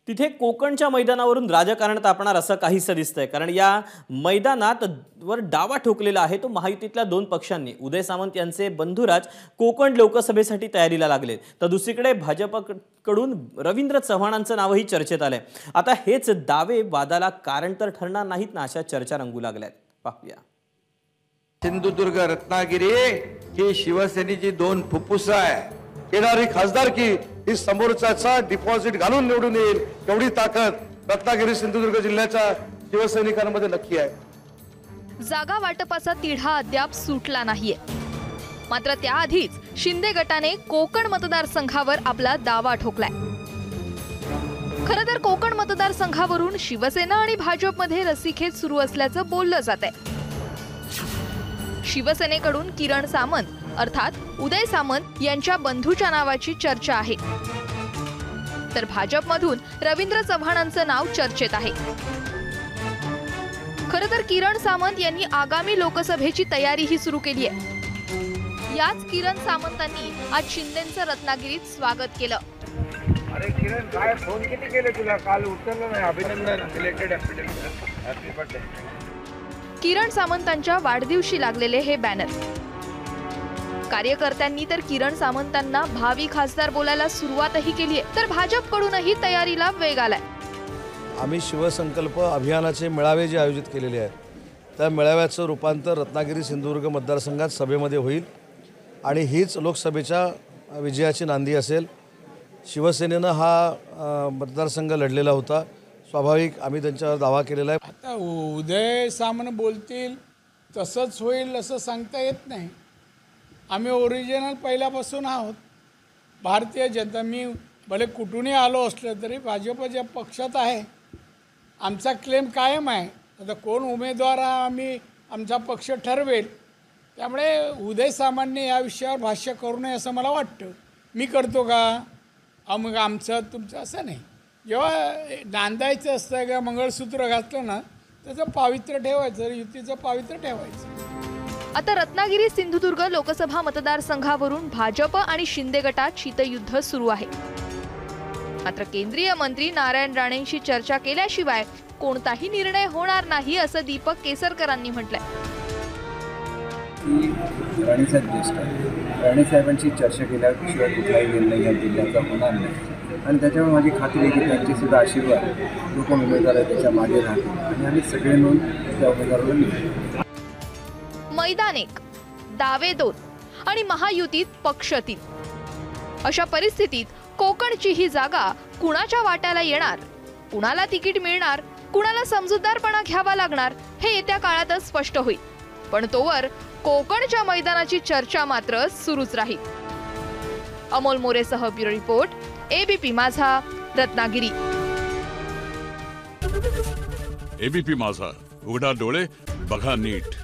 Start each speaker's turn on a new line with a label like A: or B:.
A: तिथे कोकणच्या मैदानावरून राजकारण तापणार असं काहीसं दिसतंय, कारण या मैदानात वर डावा ठोकलेला आहे तो महायुतीतल्या दोन पक्षांनी. उदय सामंत यांचे बंधुराज कोकण लोकसभेसाठी तयारीला लागले, तर दुसरीकडे भाजपकडून रवींद्र चव्हाणांचं नावही चर्चेत आलंय. आता हेच दावे वादाला कारण तर ठरणार नाहीत ना, अशा चर्चा रंगू लागल्यात. पाहूया.
B: सिंधुदुर्ग रत्नागिरी ही शिवसेनेची दोन फुफ्फुस आहे. येणारी खासदारकी ही समोरच्याचा डिपॉझिट घालून निवडून येईल एवढी ताकद रत्नागिरी सिंधुदुर्ग जिल्ह्याच्या शिवसैनिकांमध्ये नक्की आहे.
C: जागा वाटपाचा तिढा अद्याप सुटला नाहीये. मात्र त्याआधीच शिंदे गटाने कोकण मतदारसंघावर आपला दावा ठोकलाय. खरं तर कोकण मतदारसंघावरून शिवसेना आणि भाजपमध्ये रस्सीखेच सुरू असल्याचं बोललं जात आहे. शिवसेनेकडून किरण सामंत अर्थात उदय सामंत यांच्या बंधूच्या नावाची चर्चा आहे, तर भाजपमधून रवींद्र चव्हाणांचं नाव चर्चेत आहे. खरं तर किरण सामंत यांनी आगामी लोकसभेची तयारीही सुरू केली आहे. याच किरण सामंतांनी आज शिंदेंचं रत्नागिरीत स्वागत केलं.
D: अरे किरण, काय फोन किती केले तुला? काल उचललं नाही. अभिनंदन, रिलेटेड हॅपी बर्थडे.
C: किरण सामंतांच्या वाढदिवशी लागलेले हे बॅनर. कार्यकर्त्यांनी तर किरण सामंतांना भावी खासदार बोलायला सुरुवातही केली आहे, तर भाजपकडूनही तयारीला वेग आलाय.
E: आम्ही शिवसंकल्प अभियानाचे मेळावे जे आयोजित केलेले आहेत, त्या मेळाव्याचं रूपांतर रत्नागिरी सिंधुदुर्ग मतदारसंघात सभेमध्ये होईल आणि हीच लोकसभेच्या विजयाची नांदी असेल. शिवसेनेनं हा मतदारसंघ लढलेला होता. स्वाभाविक आम्ही त्यांच्यावर दावा केलेला आहे.
F: आता उदय सामंत बोलतील तसंच होईल असं सांगता येत नाही. आम्ही ओरिजिनल पहिल्यापासून आहोत. भारतीय जनता, मी भले कुठूनही आलो असलं तरी भाजपच्या पक्षात आहे. आमचा क्लेम कायम आहे. आता कोण उमेदवार आम्ही आमचा पक्ष ठरवेल, त्यामुळे उदय सामंतने या विषयावर भाष्य करू नये असं मला वाटतं. मी करतो का मग आमचं तुमचं असं नाही. जेव्हा नांदायचं असतं का मंगळसूत्र घातलं ना, त्याचं पावित्र्य ठेवायचं, युतीचं पावित्र्य ठेवायचं.
C: आता रत्नागिरी सिंधुदुर्ग लोकसभा मतदारसंघावरून भाजप आणि शिंदे गटात शीतयुद्ध सुरू आहे. मात्र केंद्रीय मंत्री नारायण राणेंशी चर्चा केल्याशिवाय कोणताही निर्णय होणार नाही असं दीपक केसरकरांनी म्हटलंय.
G: राणेसाहेब ज्येष्ठ आहे. राणेसाहेबांशी चर्चा केल्याशिवाय कुठलाही निर्णय या जिल्ह्याचा होणार नाही आणि त्याच्यामुळे माझी खात्री आहे की त्यांचे सुद्धा आशीर्वाद जो कोण उमेदवार आहे त्याच्या मागे राहतील आणि आम्ही सगळे मिळून त्या उमेदवाराला निवडू.
C: मैदान एक, दावे दोन आणि महायुतीत पक्ष तीन. अशा परिस्थितीत कोकणची ही जागा कुणाच्या वाट्याला येणार, कुणाला तिकीट मिळणार, कुणाला समजूतदारपणा घ्यावा लागणार, हे येत्या काळातच स्पष्ट होईल. पण तोवर कोकणच्या मैदानाची चर्चा मात्र सुरूच राहील. अमोल मोरेसह ब्युरो रिपोर्ट, एबीपी माझा, रत्नागिरी.
H: एबीपी माझा, उघडा डोळे बघा नीट.